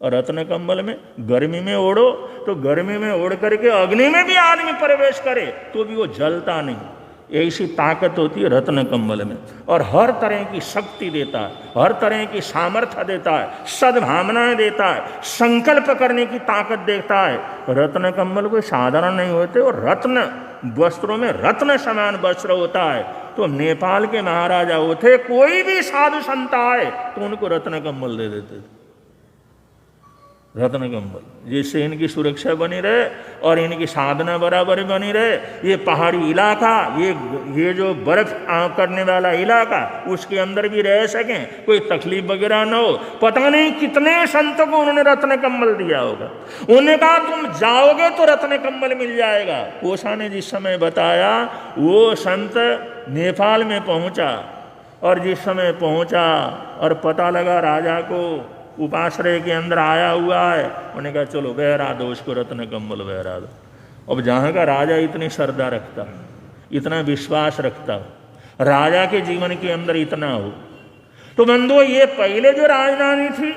और रत्न कम्बल में गर्मी में ओढ़ो तो गर्मी में ओढ़ करके अग्नि में भी आदमी प्रवेश करे तो भी वो जलता नहीं। ऐसी ताकत होती है रत्न कम्बल में। और हर तरह की शक्ति देता है, हर तरह की सामर्थ्य देता है, सद्भावनाएं देता है, संकल्प करने की ताकत देता है। रत्न कम्बल कोई साधारण नहीं होते, और रत्न वस्त्रों में रत्न समान वस्त्र होता है। तो नेपाल के महाराजा होते, कोई भी साधु संत आए तो उनको रत्न कम्बल दे देते थे। रत्न कम्बल, जिससे इनकी सुरक्षा बनी रहे और इनकी साधना बराबर बनी रहे। ये पहाड़ी इलाका, ये जो बर्फ करने वाला इलाका, उसके अंदर भी रह सकें, कोई तकलीफ वगैरह न हो। पता नहीं कितने संतों को उन्होंने रत्न कम्बल दिया होगा। उन्होंने कहा तुम जाओगे तो रत्न कम्बल मिल जाएगा। कोसा ने जिस समय बताया, वो संत नेपाल में पहुंचा, और जिस समय पहुंचा और पता लगा राजा को उपाश्रय के अंदर आया हुआ है, उन्होंने कहा चलो बहरा दो उसको, रत्न कम्बल बहरा दो। अब जहाँ का राजा इतनी श्रद्धा रखता, इतना विश्वास रखता, राजा के जीवन के अंदर इतना हो, तो बंधुओं ये पहले जो राजधानी थी,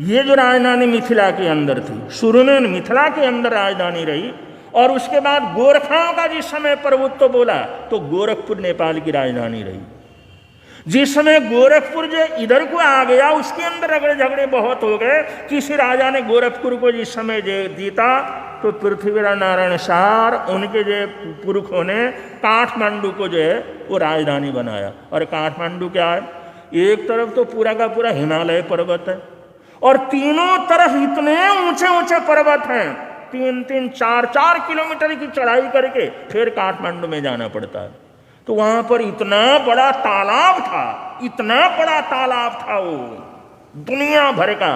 ये जो राजधानी मिथिला के अंदर थी, शुरू में मिथिला के अंदर राजधानी रही। और उसके बाद गोरखाओं का जिस समय प्रभुत्व बोला तो गोरखपुर नेपाल की राजधानी रही। जिस समय गोरखपुर जो इधर को आ गया, उसके अंदर रगड़े झगड़े बहुत हो गए। किसी राजा ने गोरखपुर को जिस समय जीता तो पृथ्वीराज नारायण शाह, उनके जो पुरखों ने काठमांडू को जो है वो राजधानी बनाया। और काठमांडू क्या है, एक तरफ तो पूरा का पूरा हिमालय पर्वत है, और तीनों तरफ इतने ऊंचे ऊंचे पर्वत हैं, 3-3, 4-4 किलोमीटर की चढ़ाई करके फिर काठमांडू में जाना पड़ता है। तो वहां पर इतना बड़ा तालाब था, इतना बड़ा तालाब था वो दुनिया भर का।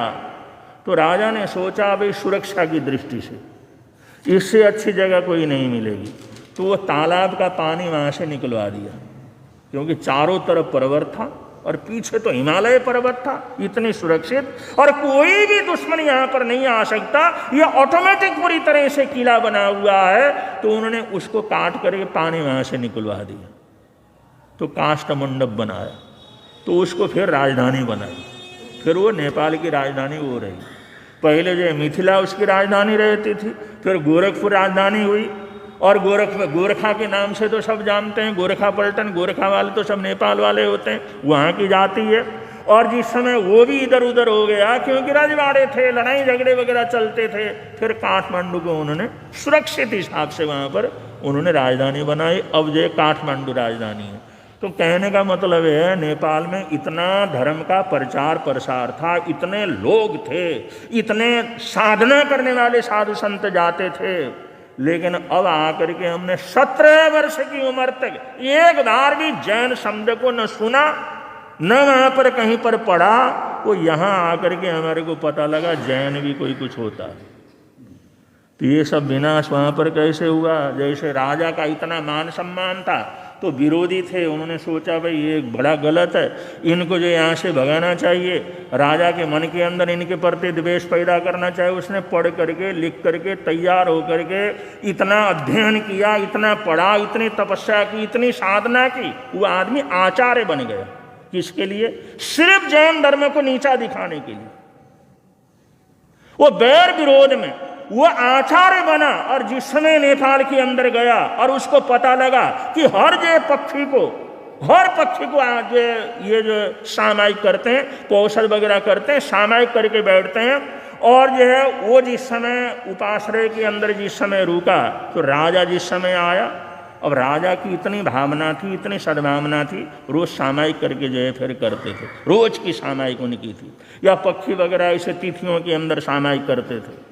तो राजा ने सोचा भाई सुरक्षा की दृष्टि से इससे अच्छी जगह कोई नहीं मिलेगी। तो वो तालाब का पानी वहाँ से निकलवा दिया, क्योंकि चारों तरफ पर्वत था और पीछे तो हिमालय पर्वत था, इतनी सुरक्षित, और कोई भी दुश्मन यहाँ पर नहीं आ सकता, ये ऑटोमेटिक पूरी तरह से किला बना हुआ है। तो उन्होंने उसको काट करके पानी वहाँ से निकलवा दिया, तो काष्ठ मंडप बनाया, तो उसको फिर राजधानी बनाई। फिर वो नेपाल की राजधानी वो रही। पहले जो मिथिला उसकी राजधानी रहती थी, फिर गोरखपुर राजधानी हुई, और गोरखा के नाम से तो सब जानते हैं, गोरखा पलटन, गोरखा वाले तो सब नेपाल वाले होते हैं, वहाँ की जाति है। और जिस समय वो भी इधर उधर हो गया, क्योंकि रजवाड़े थे, लड़ाई झगड़े वगैरह चलते थे, फिर काठमांडू को उन्होंने सुरक्षित हिसाब से वहाँ पर उन्होंने राजधानी बनाई। अब जो काठमांडू राजधानी है। तो कहने का मतलब है, नेपाल में इतना धर्म का प्रचार प्रसार था, इतने लोग थे, इतने साधना करने वाले साधु संत जाते थे, लेकिन अब आकर के हमने 17 वर्ष की उम्र तक एक बार भी जैन शब्द को न सुना, न वहाँ पर कहीं पर पढ़ा। वो यहाँ आकर के हमारे को पता लगा जैन भी कोई कुछ होता है। तो ये सब विनाश वहाँ पर कैसे हुआ? जैसे राजा का इतना मान सम्मान था, तो विरोधी थे, उन्होंने सोचा भाई ये बड़ा गलत है, इनको जो यहाँ से भगाना चाहिए, राजा के मन के अंदर इनके प्रति द्वेष पैदा करना चाहिए। उसने पढ़ करके, लिख करके, तैयार हो करके इतना अध्ययन किया, इतना पढ़ा, इतनी तपस्या की, इतनी साधना की, वो आदमी आचार्य बन गया। किसके लिए? सिर्फ जैन धर्म को नीचा दिखाने के लिए। वो बैर विरोध में वो आचार्य बना, और जिस समय नेपाल के अंदर गया और उसको पता लगा कि हर पक्षी को आज ये जो सामायिक करते हैं, कौशल वगैरह करते हैं, सामायिक करके बैठते हैं, और जो है वो जिस समय उपाश्रय के अंदर जिस समय रुका, तो राजा जिस समय आया, अब राजा की इतनी भावना थी, इतनी सद्भावना थी, रोज सामायिक करके जो है फिर करते थे, रोज की सामायिक उनकी थी, या पक्षी वगैरह ऐसे तिथियों के अंदर सामायिक करते थे।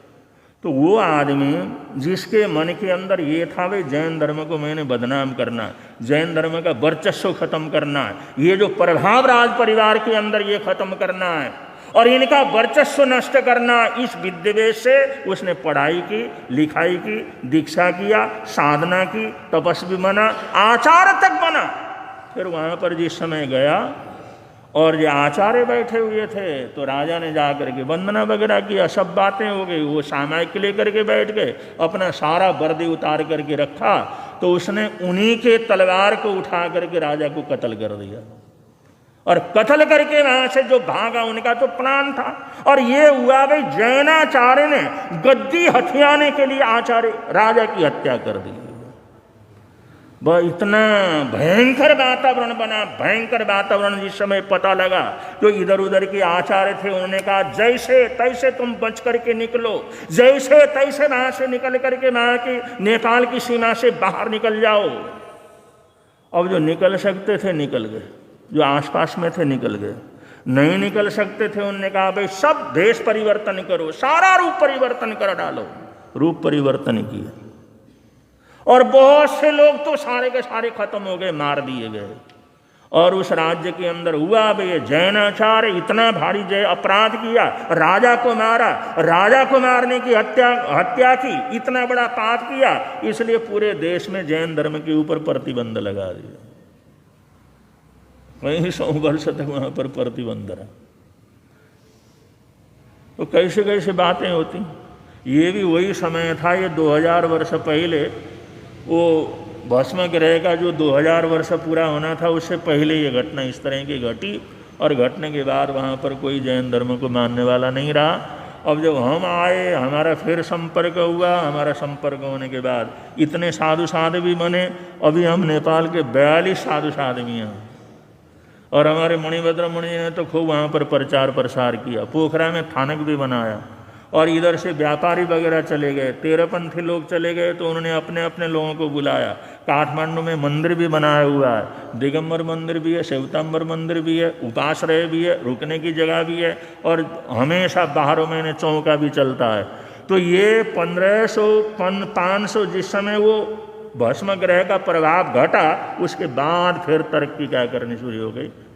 तो वो आदमी जिसके मन के अंदर ये था भाई जैन धर्म को मैंने बदनाम करना, जैन धर्म का वर्चस्व खत्म करना है, ये जो प्रभाव राज परिवार के अंदर ये खत्म करना है और इनका वर्चस्व नष्ट करना, इस विद्वेष से उसने पढ़ाई की, लिखाई की, दीक्षा किया, साधना की, तपस्वी बना, आचार्य तक बना। फिर वहाँ पर जिस समय गया और ये आचार्य बैठे हुए थे, तो राजा ने जा करके वंदना वगैरह किया, सब बातें हो गई, वो सामायिक लेकर के बैठ गए, अपना सारा वर्दी उतार करके रखा, तो उसने उन्हीं के तलवार को उठा करके राजा को कत्ल कर दिया, और कत्ल करके वहां से जो भागा उनका तो प्लान था। और ये हुआ भाई जैनाचार्य ने गद्दी हथियाने के लिए आचार्य राजा की हत्या कर दी। वह इतना भयंकर वातावरण बना, भयंकर वातावरण। जिस समय पता लगा जो इधर उधर के आचार्य थे, उन्होंने कहा जैसे तैसे तुम बच करके निकलो, जैसे तैसे वहां से निकल करके वहां की नेपाल की सीमा से बाहर निकल जाओ। अब जो निकल सकते थे निकल गए, जो आसपास में थे निकल गए, नहीं निकल सकते थे उन्होंने कहा भाई सब देश परिवर्तन करो, सारा रूप परिवर्तन कर डालो। रूप परिवर्तन किया और बहुत से लोग तो सारे के सारे खत्म हो गए, मार दिए गए। और उस राज्य के अंदर हुआ भाई जैनाचार्य इतना भारी जय अपराध किया, राजा को मारा, राजा को मारने की हत्या की, इतना बड़ा पाप किया, इसलिए पूरे देश में जैन धर्म के ऊपर प्रतिबंध लगा दिया। कई 100 वर्ष तक वहां पर प्रतिबंध रहा। तो कैसे कैसे बातें होती। ये भी वही समय था, ये 2000 वर्ष पहले, वो भस्म ग्रह का जो 2000 वर्ष पूरा होना था, उससे पहले ये घटना इस तरह की घटी, और घटने के बाद वहाँ पर कोई जैन धर्म को मानने वाला नहीं रहा। अब जब हम आए, हमारा फिर संपर्क हुआ, हमारा संपर्क होने के बाद इतने साधु साधु भी बने। अभी हम नेपाल के 42 साधु साधु भी हैं, और हमारे मणिभद्र मुनि ने तो खूब वहाँ पर प्रचार प्रसार किया, पोखरा में थानक भी बनाया, और इधर से व्यापारी वगैरह चले गए, तेरहपंथी लोग चले गए, तो उन्होंने अपने अपने लोगों को बुलाया। काठमांडू में मंदिर भी बनाया हुआ है, दिगंबर मंदिर भी है, शिवतांबर मंदिर भी है, उपाश्रय भी है, रुकने की जगह भी है, और हमेशा बाहरों में चौका भी चलता है। तो ये 1500-500 जिस समय वो भस्म ग्रह का प्रभाव घटा, उसके बाद फिर तरक्की क्या करनी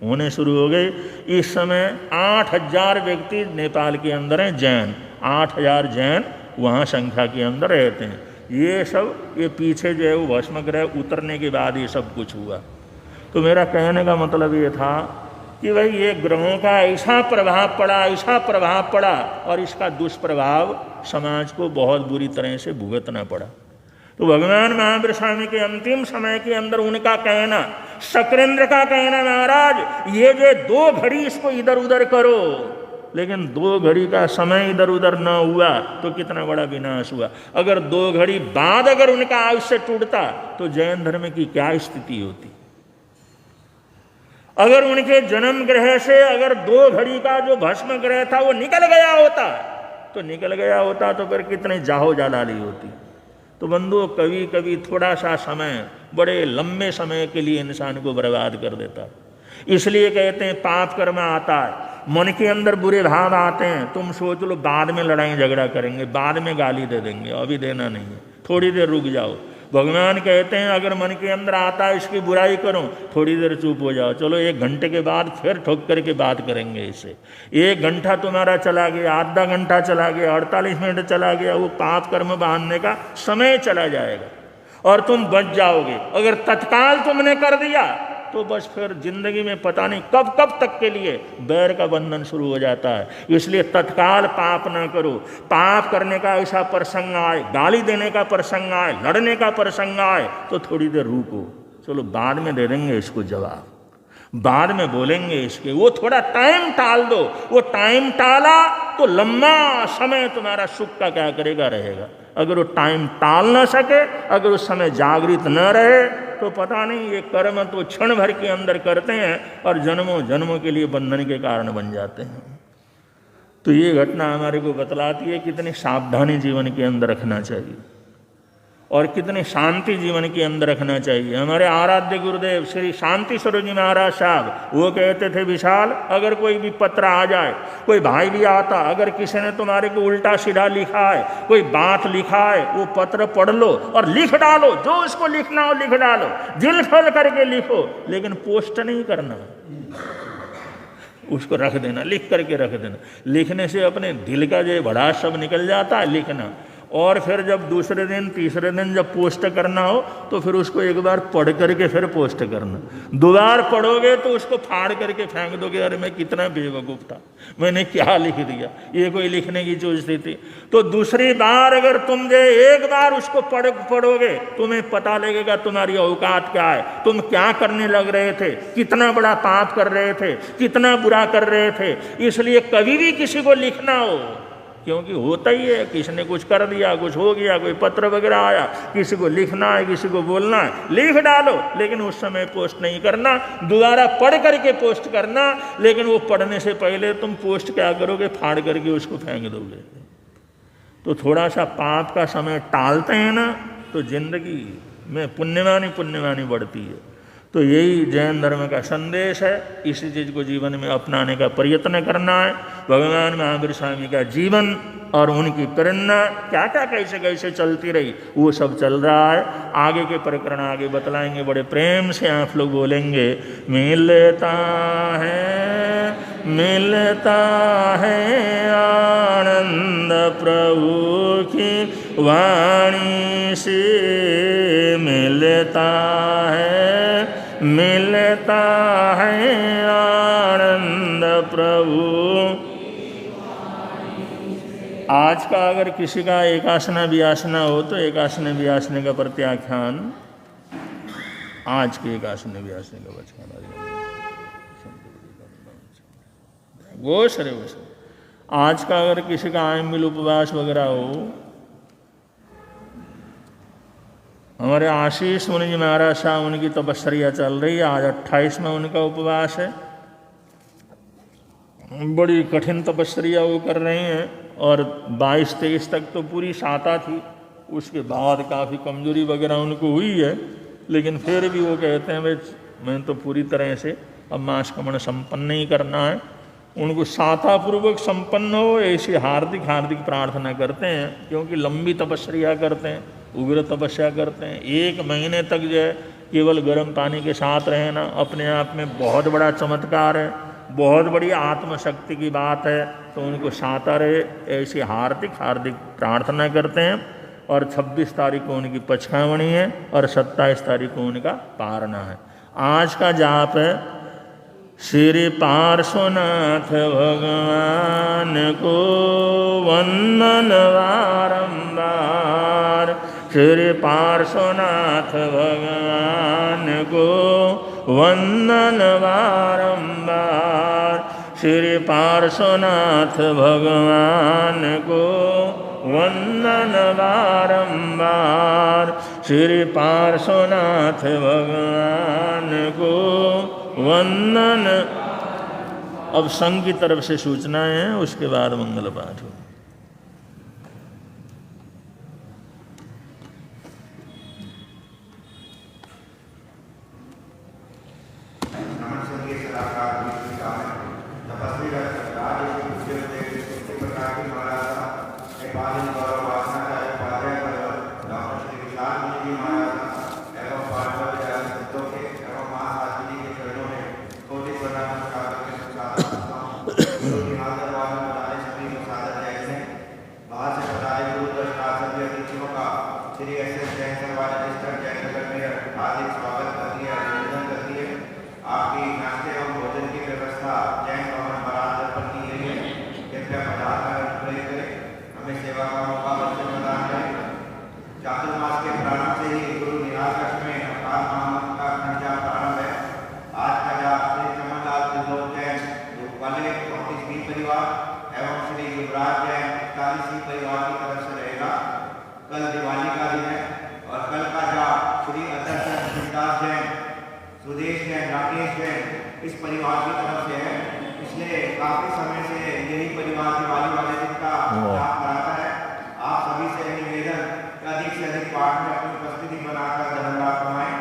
होने शुरू हो गई। इस समय 8000 व्यक्ति नेपाल के अंदर हैं जैन, 8000 जैन वहाँ संख्या के अंदर रहते हैं। ये सब ये पीछे जो है वो भस्म ग्रह उतरने के बाद ये सब कुछ हुआ। तो मेरा कहने का मतलब ये था कि भाई ये ग्रहों का ऐसा प्रभाव पड़ा और इसका दुष्प्रभाव समाज को बहुत बुरी तरह से भुगतना पड़ा। तो भगवान महावीर स्वामी के अंतिम समय के अंदर उनका कहना, शक्रेंद्र का कहना, महाराज ये जो 2 घड़ी इसको इधर उधर करो, लेकिन 2 घड़ी का समय इधर उधर न हुआ तो कितना बड़ा विनाश हुआ। अगर 2 घड़ी बाद अगर उनका आयुष्य टूटता तो जैन धर्म की क्या स्थिति होती। अगर उनके जन्म ग्रह से अगर 2 घड़ी का जो भस्म ग्रह था वो निकल गया होता तो फिर कितने जाहो जालाली होती। तो बंधुओं, कभी कभी थोड़ा सा समय बड़े लंबे समय के लिए इंसान को बर्बाद कर देता है। इसलिए कहते हैं पाप कर्म आता है, मन के अंदर बुरे भाव आते हैं, तुम सोच लो बाद में लड़ाई झगड़ा करेंगे, बाद में गाली दे देंगे, अभी देना नहीं है, थोड़ी देर रुक जाओ। भगवान कहते हैं अगर मन के अंदर आता है इसकी बुराई करो, थोड़ी देर चुप हो जाओ, चलो 1 घंटे के बाद फिर ठोक करके बात करेंगे इससे। 1 घंटा तुम्हारा चला गया, आधा घंटा चला गया, 48 मिनट चला गया, वो पाप कर्म बांधने का समय चला जाएगा और तुम बच जाओगे। अगर तत्काल तुमने कर दिया तो बस फिर जिंदगी में पता नहीं कब कब तक के लिए बैर का बंधन शुरू हो जाता है। इसलिए तत्काल पाप ना करो। पाप करने का ऐसा प्रसंग आए, गाली देने का प्रसंग आए, लड़ने का प्रसंग आए तो थोड़ी देर रुको, चलो बाद में दे देंगे इसको जवाब, बाद में बोलेंगे इसके, वो थोड़ा टाइम टाल दो। वो टाइम टाला तो लंबा समय तुम्हारा सुख का क्या करेगा, रहेगा। अगर वो टाइम टाल ना सके, अगर उस समय जागृत न रहे तो पता नहीं ये कर्म तो क्षण भर के अंदर करते हैं और जन्मों जन्मों के लिए बंधन के कारण बन जाते हैं। तो ये घटना हमारे को बतलाती है कितनी सावधानी जीवन के अंदर रखना चाहिए और कितनी शांति जीवन के अंदर रखना चाहिए। हमारे आराध्य गुरुदेव श्री शांति स्वरूप जी महाराज साहब वो कहते थे, विशाल अगर कोई भी पत्र आ जाए, कोई भाई भी आता, अगर किसी ने तुम्हारे को उल्टा सीधा लिखा है, कोई बात लिखा है, वो पत्र पढ़ लो और लिख डालो, जो उसको लिखना हो लिख डालो, दिल खोल करके लिखो, लेकिन पोस्ट नहीं करना, उसको रख देना, लिख करके रख देना। लिखने से अपने दिल का जो भड़ास सब निकल जाता है, लिखना। और फिर जब दूसरे दिन तीसरे दिन जब पोस्ट करना हो तो फिर उसको एक बार पढ़ करके फिर पोस्ट करना। 2 बार पढ़ोगे तो उसको फाड़ करके फेंक दोगे, अरे मैं कितना बेवकूफ़ था, मैंने क्या लिख दिया, ये कोई लिखने की चीज़ थी। तो दूसरी बार अगर तुम जो 1 बार उसको पढ़ोगे तुम्हें पता लगेगा तुम्हारी औकात क्या है, तुम क्या करने लग रहे थे, कितना बड़ा पाप कर रहे थे, कितना बुरा कर रहे थे। इसलिए कभी भी किसी को लिखना हो, क्योंकि होता ही है, किसी ने कुछ कर दिया, कुछ हो गया, कोई पत्र वगैरह आया, किसी को लिखना है, किसी को बोलना है, लिख डालो, लेकिन उस समय पोस्ट नहीं करना, दोबारा पढ़ करके पोस्ट करना। लेकिन वो पढ़ने से पहले तुम पोस्ट क्या करोगे, फाड़ करके उसको फेंक दोगे। तो थोड़ा सा पाप का समय टालते हैं ना तो जिंदगी में पुण्यवानी बढ़ती है। तो यही जैन धर्म का संदेश है, इसी चीज़ को जीवन में अपनाने का प्रयत्न करना है। भगवान महावीर स्वामी का जीवन और उनकी प्रेरणा क्या क्या कैसे कैसे चलती रही वो सब चल रहा है। आगे के प्रकरण आगे बतलाएंगे, बड़े प्रेम से आप लोग बोलेंगे, मिलता है आनंद प्रभु की वाणी से, मिलता है आनंद प्रभु। आज का अगर किसी का एकासना वियासना हो तो एकासना वियासने का प्रत्याख्यान, आज के एकासना वियासने का बचकान गोश रे गोश। आज का अगर किसी का आयमिल उपवास वगैरह हो, हमारे आशीष मुनि जी महाराज साहब उनकी तपस्या चल रही है, आज 28 में उनका उपवास है। बड़ी कठिन तपस्या वो कर रहे हैं और 22-23 तक तो पूरी साता थी, उसके बाद काफ़ी कमजोरी वगैरह उनको हुई है, लेकिन फिर भी वो कहते हैं भाई मैं तो पूरी तरह से अब मांस कमण संपन्न ही करना है। उनको सातापूर्वक संपन्न हो ऐसी हार्दिक प्रार्थना करते हैं, क्योंकि लंबी तपस्या करते हैं, उग्र तपस्या करते हैं। 1 महीने तक जो है केवल गर्म पानी के साथ रहना अपने आप में बहुत बड़ा चमत्कार है, बहुत बड़ी आत्मशक्ति की बात है। तो उनको साता रहे ऐसी हार्दिक प्रार्थना करते हैं। और 26 तारीख को उनकी पचखावणी है और 27 तारीख को उनका पारना है। आज का जाप है श्री पार्श्वनाथ भगवान को वंदन बारंबार, श्री पार्श्वनाथ भगवान को वंदन बारंबार, श्री पार्श्वनाथ भगवान को वंदन बारंबार, श्री पार्श्वनाथ भगवान को वंदन। अब संघ की तरफ से सूचनाएं हैं, उसके बाद मंगल पाठ हो। इस परिवार की तरफ से है, इसलिए काफी समय से यही परिवार दिवाली वाले दिन का जाप कराता है। आप सभी से निवेदन अधिक से अधिक पाठ में अपनी उपस्थिति बनाकर धनलाभ कमाएं।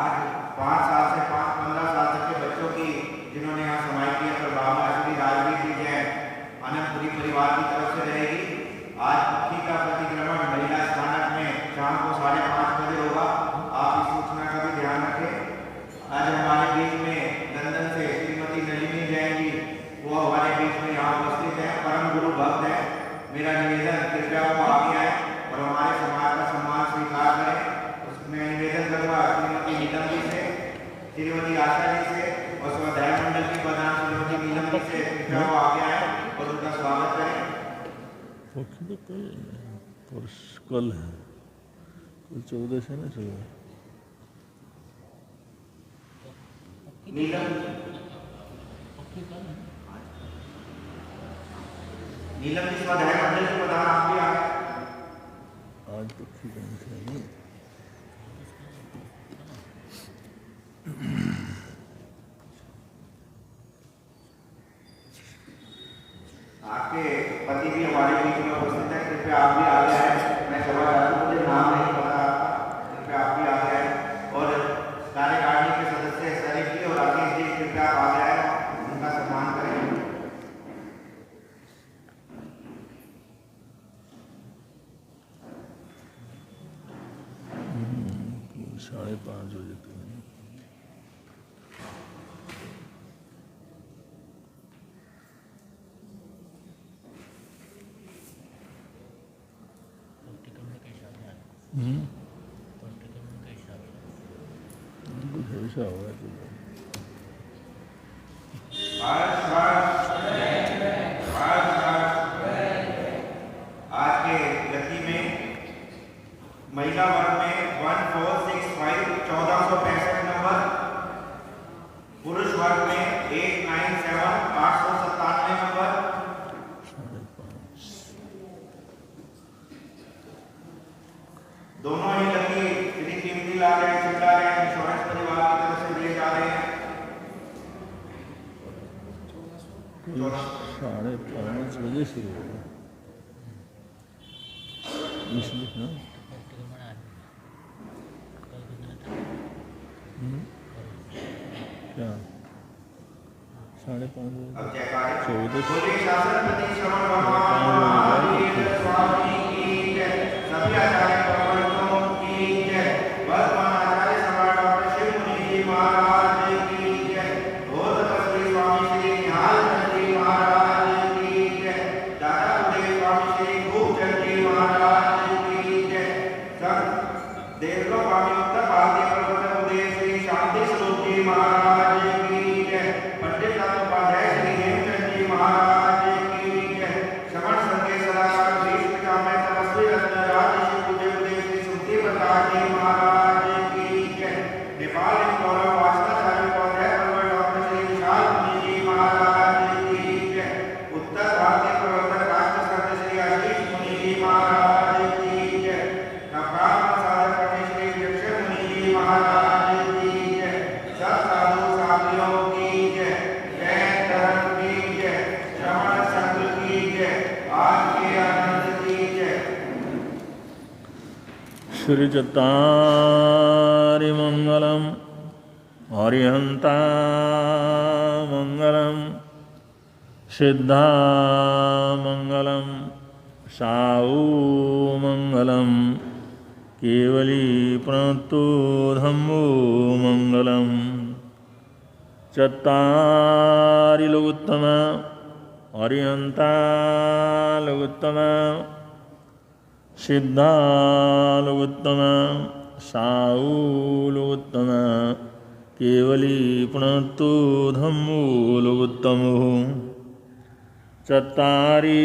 आज 5 साल से 15 साल तक के बच्चों की जिन्होंने यहाँ समाई किया पर बाबा श्री राजवीर जी जैन आनंदपुरी परिवार की तरफ से रहेगी। आज पक्षी का प्रतिक्रमण महिला स्थानक में शाम को 5:30 बजे होगा। आप इस सूचना का भी ध्यान रखें। आज हमारे बीच में लंदन से श्रीमती नलिनी जैन जी, वो हमारे बीच में यहाँ उपस्थित हैं, परम गुरु भक्त हैं। मेरा निवेदन कृपया वो आगे आए और हमारे समाज का सम्मान स्वीकार करें। उसमें निवेदन करूँगा श्रीमती नीलम जी से, श्रीमती आशा जी से और स्वाध्याय मंडल की प्रधान श्रीमती नीलम जी से कृपया वो आगे आए और उनका स्वागत करें। कल है, कल 14 से ना 14 नीलम जी स्वाध्याय मंडल के प्रधान आप भी आए। आज तो ठीक है नहीं। आपके पति भी हमारे बीच में उपस्थित हैं, कृपया आप भी आगे आए। मैं सभा चाहूँ, मुझे नाम नहीं पता आपका, कृपया आप भी आगे आए। और कार्यकारिणी के सदस्य शरीफ जी और राकेश जी कृपया आप आगे आए, उनका सम्मान करें। 5:30 बजे तक। कुछ ऐसा होगा तो आज के गति में महिला वर्ग में 1465 1465 नंबर, पुरुष वर्ग में 897 897 नंबर। दोनों ही लकी श्री कीमती ला रहे हैं, चिल्ला रहे हैं, इंश्योरेंस परिवार की तरफ से दिए जा रहे हैं। 5:30 बजे शुरू होगा इसलिए ना। क्या 5:30 बजे 14 सभी आचार्य प्रवर्तकों की जय। वर्तमान आचार्य सम्राट डॉक्टर शिव मुनि जी महाराज की जय। बहुत तपस्वी स्वामी श्री निहाल जी महाराज की जय। दादा गुरुदेव स्वामी श्री खूबचंद श्रीचत्तारिमङ्गलं हरिहन्तामङ्गलं सिद्धामङ्गलं साऊमङ्गलं केवलीप्रणतो धम्मो मङ्गलं चत्तारिलोकोत्तम हरिहन्तालोकोत्तम सिद्धालोकोत्तम साऊलोकोत्तम केवलीप्रणतो धम्मो लोकोत्तमो चत्तारि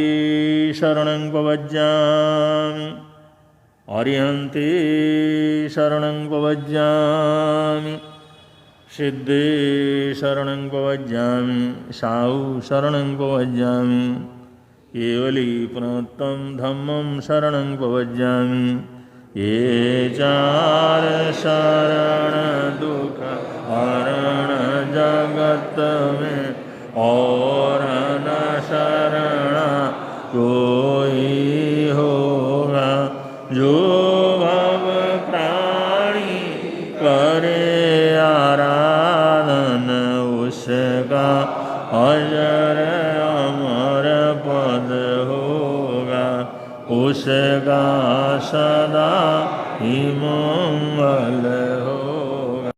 शरणं प्रपद्यामि हरिहन्ते शरणं प्रपद्यामि सिद्धे शरणं प्रपद्यामि साऊ शरणं प्रपद्यामि केवलीप्रणतं धम्मं शरणं प्रपद्यामि ये चार शरण दुख हरण जगत में और न शरण कोई होगा जो भव प्राणी करे आराधन उसका अजर अमर पद होगा उसका सदा ही मंगल हो